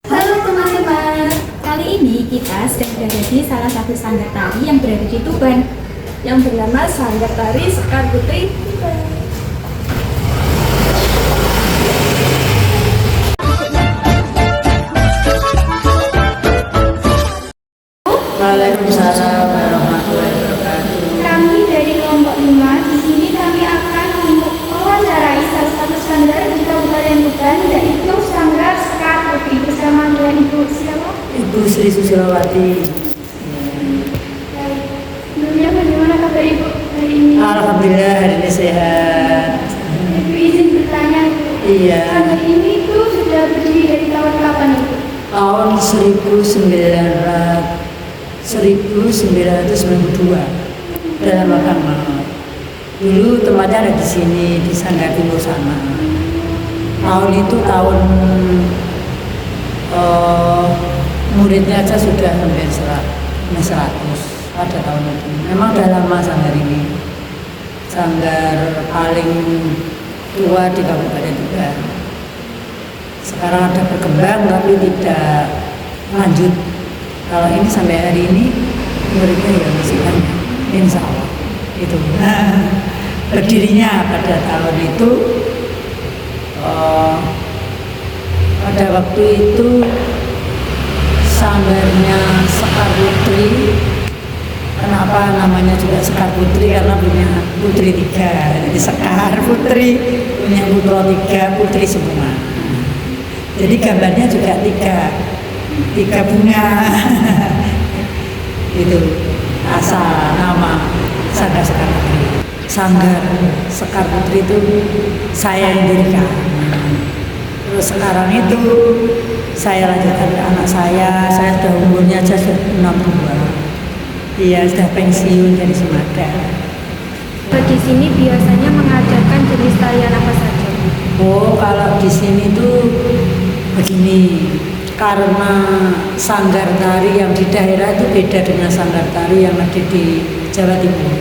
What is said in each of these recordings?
Halo teman-teman, kali ini kita sedang berada di salah satu sanggar tari yang berada di Tuban yang bernama Sanggar Tari Sekar Putri Tuban. Waalaikumsalam warahmatullahi wabarakatuh. Kami dari kelompok 5 di sini kami akan mewawancarai salah satu sanggar di Kabupaten Tuban yaitu Sanggar Sekar Putri bersama dengan Ibu siapa? Ibu Sri Susilawati. Sebelumnya bagaimana kabar Ibu hari ini? Alhamdulillah hari ini sehat. Ibu izin bertanya. Iya. Sanggar ini tuh sudah berdiri dari tahun kapan Ibu? Tahun 1992 dalam agama. Dulu tempatnya ada di sini di Sanggar Timur sana. Tahun itu tahun muridnya aja sudah hampir 100 pada tahun itu. Memang udah lama sanggar ini. Sanggar paling tua di Kabupaten Tuban. Sekarang ada berkembang tapi tidak lanjut. Kalau ini sampai hari ini muridnya ya masih banyak, insya Allah itu. Berdirinya pada tahun itu pada waktu itu sanggarnya Sekar Putri. Kenapa namanya juga Sekar Putri? Karena punya putri 3. Jadi Sekar Putri punya putra 3, putri semua. Jadi gambarnya juga 3 bunga. Itu asal nama Sanggar Sekar Putri. Sanggar Sekar Putri itu saya yang dirikan. Terus sekarang itu saya lanjutkan ke anak saya sudah umurnya aja sudah 62. Iya, sudah pensiun dari Sumatera. Di sini biasanya mengajarkan jenis tarian apa saja? Oh, kalau di sini tuh begini, karena sanggar tari yang di daerah itu beda dengan sanggar tari yang ada di Jawa Timur.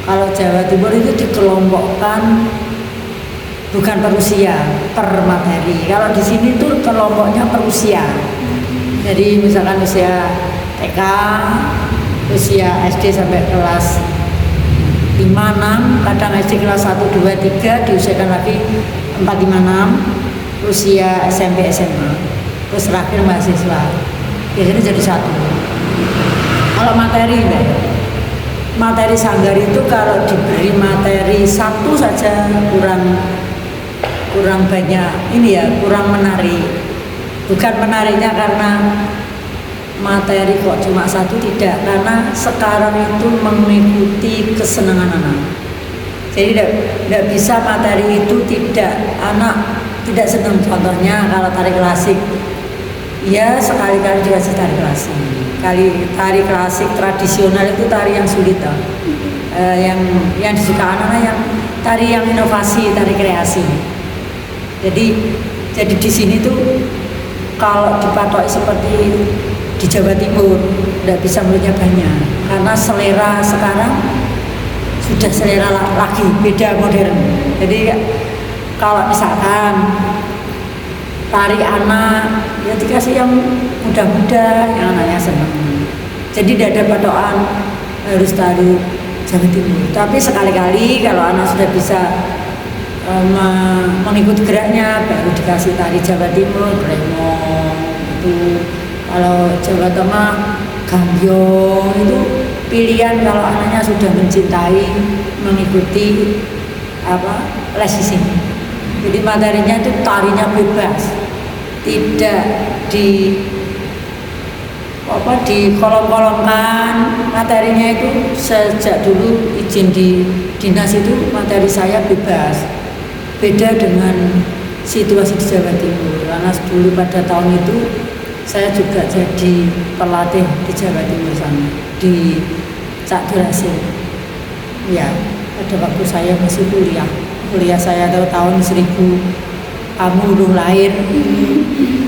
Kalau Jawa Timur itu dikelompokkan bukan per usia, per materi. Kalau di sini tuh kelompoknya per usia. Jadi misalkan usia TK, usia SD sampai kelas 5, 6, kadang SD kelas 1, 2, 3 diusiakan lagi 4, 5, 6, usia SMP, SMA, terus terakhir mahasiswa. Biasanya jadi 1. Kalau materi sanggar itu kalau diberi materi 1 saja kurang banyak, ini ya kurang menarik. Bukan menariknya karena materi kok cuma 1, tidak, karena sekarang itu mengikuti kesenangan anak. Jadi tidak bisa materi itu anak tidak senang. Contohnya kalau tari klasik, ya sekali-kali dikasih tari klasik. Tari klasik tradisional itu tari yang sulit, yang disuka anak-anak yang tari yang inovasi, tari kreasi. Jadi di sini tuh kalau dipatok seperti di Jawa Timur tidak bisa muridnya banyak karena selera sekarang sudah selera lagi beda modern. Jadi kalau misalkan tari anak ya dikasih yang muda-muda yang anaknya senang. Jadi tidak ada patokan harus tari Jawa Timur. Tapi sekali-kali kalau anak sudah bisa mengikuti geraknya baru dikasih tari Jawa Timur, Bremong itu. Kalau Jawa Tengah, Gambyong itu pilihan kalau anaknya sudah mencintai mengikuti les di sini. Jadi materinya itu tarinya bebas, tidak dikolong-kolongkan. Materinya itu sejak dulu izin di dinas itu materi saya bebas. Beda dengan situasi di Jawa Timur, karena dulu pada tahun itu saya juga jadi pelatih di Jawa Timur sana, di Cak Durasi. Ya, pada waktu saya masih kuliah saya tahun 1000, kamu belum lahir,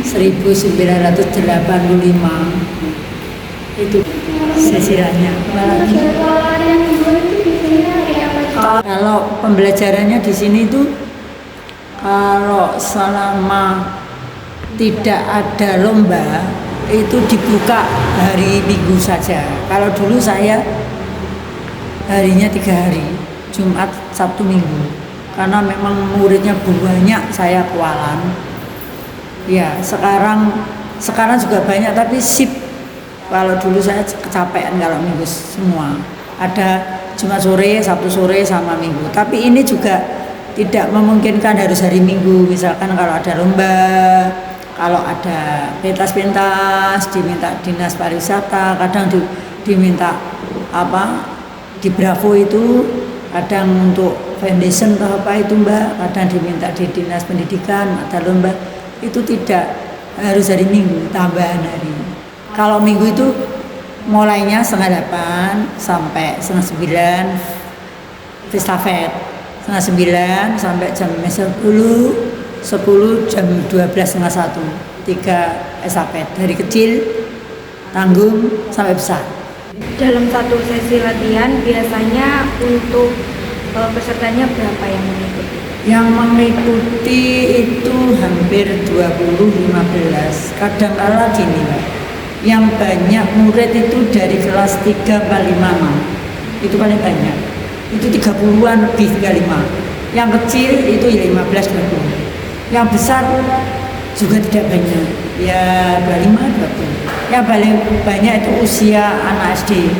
1985. Itu sesiranya. Kalau pembelajarannya di sini itu Kalau selama tidak ada lomba itu dibuka hari Minggu saja. Kalau dulu saya harinya 3 hari, Jumat, Sabtu, Minggu. Karena memang muridnya banyak, saya kewalan. Ya, sekarang juga banyak tapi sip. Kalau dulu saya kecapean kalau minggu semua. Ada Jumat sore, Sabtu sore sama Minggu. Tapi ini juga tidak memungkinkan harus hari Minggu. Misalkan kalau ada lomba, kalau ada pentas-pentas diminta dinas pariwisata, kadang diminta di Bravo itu, kadang untuk foundation atau apa itu Mbak, kadang diminta di dinas pendidikan ada lomba, itu tidak harus hari Minggu, tambahan hari. Kalau Minggu itu mulainya 7:30 sampai 8:30 estafet, 8:30 sampai jam 10 jam 12:30 3 estafet dari kecil, tanggung sampai besar. Dalam satu sesi latihan biasanya untuk pesertanya berapa yang mengikuti? Yang mengikuti itu hampir 20-15. Kadang-kala gini Pak, yang banyak murid itu dari kelas 3 sampai 5. Itu paling banyak. Itu 30-an lebih 35. Yang kecil itu ya 15-20. Yang besar juga tidak banyak. Ya 25-20. Yang paling banyak itu usia anak SD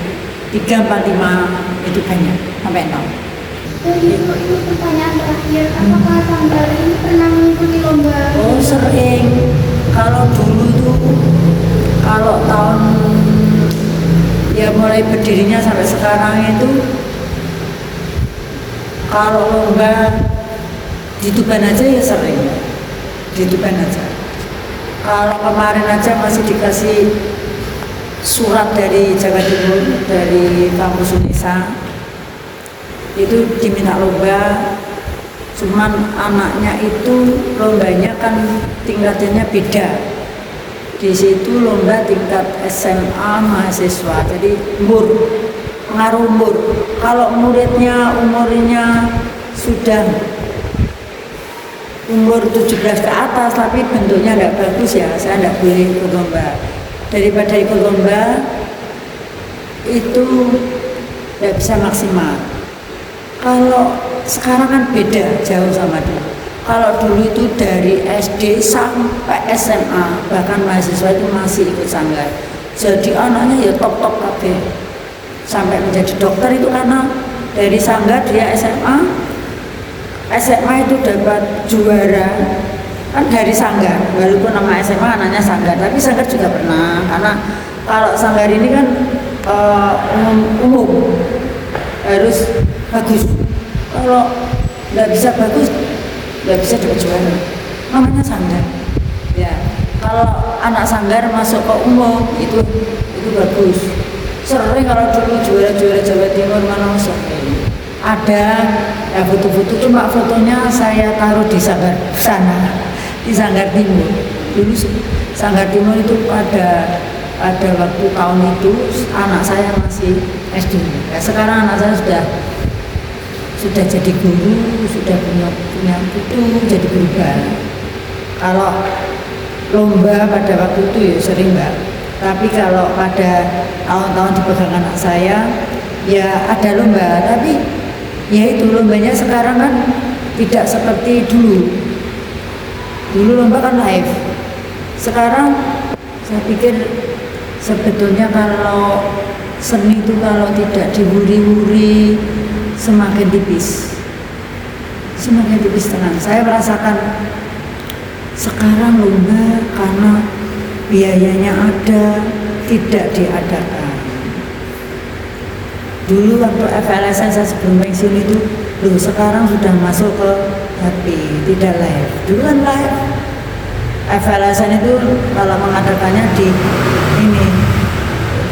3-4-5 itu banyak sampai 6. Ibu, ini pertanyaan terakhir, apakah Sanggar ini pernah mengikuti lomba? Oh sering. Kalau dulu tuh, kalau tahun ya mulai berdirinya sampai sekarang itu, kalau lomba di Tuban aja ya sering, di Tuban aja. Kalau kemarin aja masih dikasih surat dari Jawa Timur, dari kampus Unesa, itu diminta lomba. Cuman anaknya itu lombanya kan tingkatannya beda. Di situ lomba tingkat SMA mahasiswa, jadi pengaruh umur. Kalau muridnya umurnya sudah umur 17 ke atas tapi bentuknya tidak bagus ya, saya tidak boleh ikut lomba. Daripada ikut lomba itu tidak bisa maksimal. Kalau sekarang kan beda jauh sama dulu. Kalau dulu itu dari SD sampai SMA, bahkan mahasiswa itu masih ikut sanggar. Jadi anaknya ya top-top kabeh. Sampai menjadi dokter itu karena dari sanggar dia SMA itu dapat juara kan dari sanggar, walaupun nama SMA anaknya sanggar, tapi sanggar juga pernah, karena kalau sanggar ini kan umum harus bagus. Kalau nggak bisa bagus, nggak bisa dapat juara. Namanya sanggar. Ya, kalau anak sanggar masuk ke umum itu bagus. Sering kalau dulu juara-juara Jawa Timur mana masuk. Ada ya foto-foto, cuma fotonya saya taruh di sanggar sana, di Sanggar Timur. Dulu Sanggar Timur itu pada waktu tahun itu anak saya masih SD. Ya, sekarang anak saya sudah jadi guru, sudah punya putu, jadi berubah. Kalau lomba pada waktu itu ya sering Mbak. Tapi kalau pada tahun-tahun dipegang anak saya ya ada lomba, tapi ya itu lombanya sekarang kan tidak seperti dulu. Dulu lomba kan live. Sekarang saya pikir sebetulnya kalau seni itu kalau tidak diwuri-wuri semakin tipis tenang. Saya merasakan sekarang lomba karena biayanya ada, tidak diadakan. Dulu waktu FLSN saya sebelum pensiun itu, sekarang sudah masuk ke HP, tidak live. Dulu kan live. FLSN itu kalau mengadakannya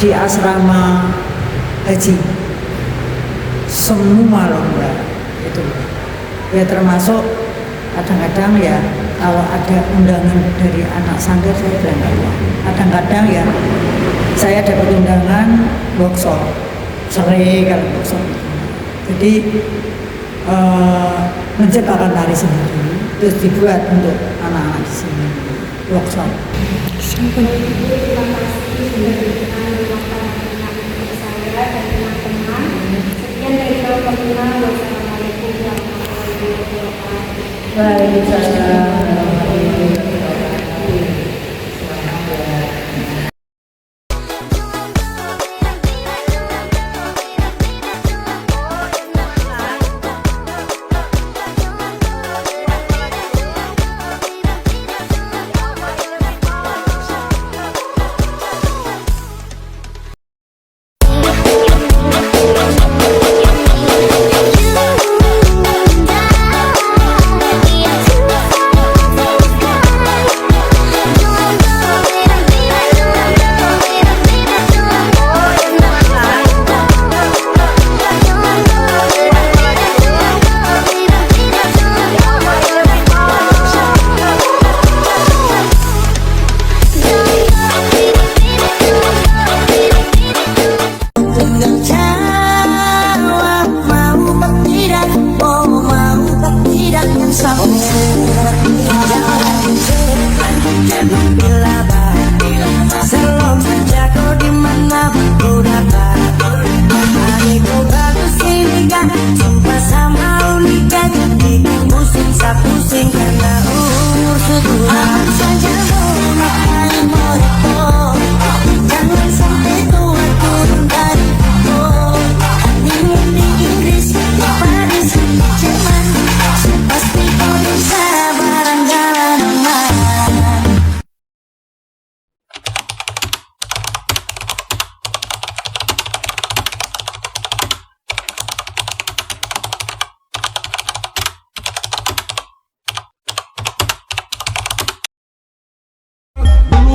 di asrama haji. Semua lomba itu. Ya termasuk kadang-kadang ya kalau ada undangan dari anak sanggar saya berangkat. Kadang-kadang ya saya dapat undangan workshop. Sering kalau workshop. Jadi menciptakan tari sendiri. terus dibuat untuk anak-anak di sini workshop. Terima kasih sudah berkenan meluangkan waktu saya dan teman-teman. Sekian dari Kau Pembina. Wassalamualaikum warahmatullahi wabarakatuh. Waalaikumsalam.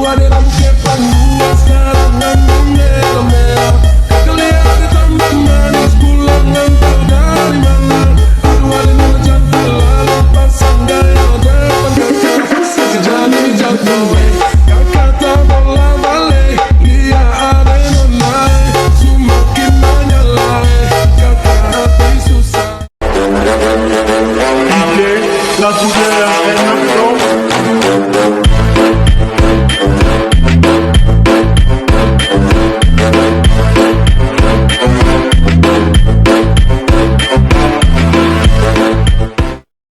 Era mujer panua, sekarang ngandung merah-merah. Kelihatan tambah manis, pulang ngantar dari mana. Aduh ada nila cantik, lalu pasang gaya depan kakak. Sejadi jatuh, kakak tak bola balik. Dia ada nonai, semakin menyalai. Kakak hati susah. La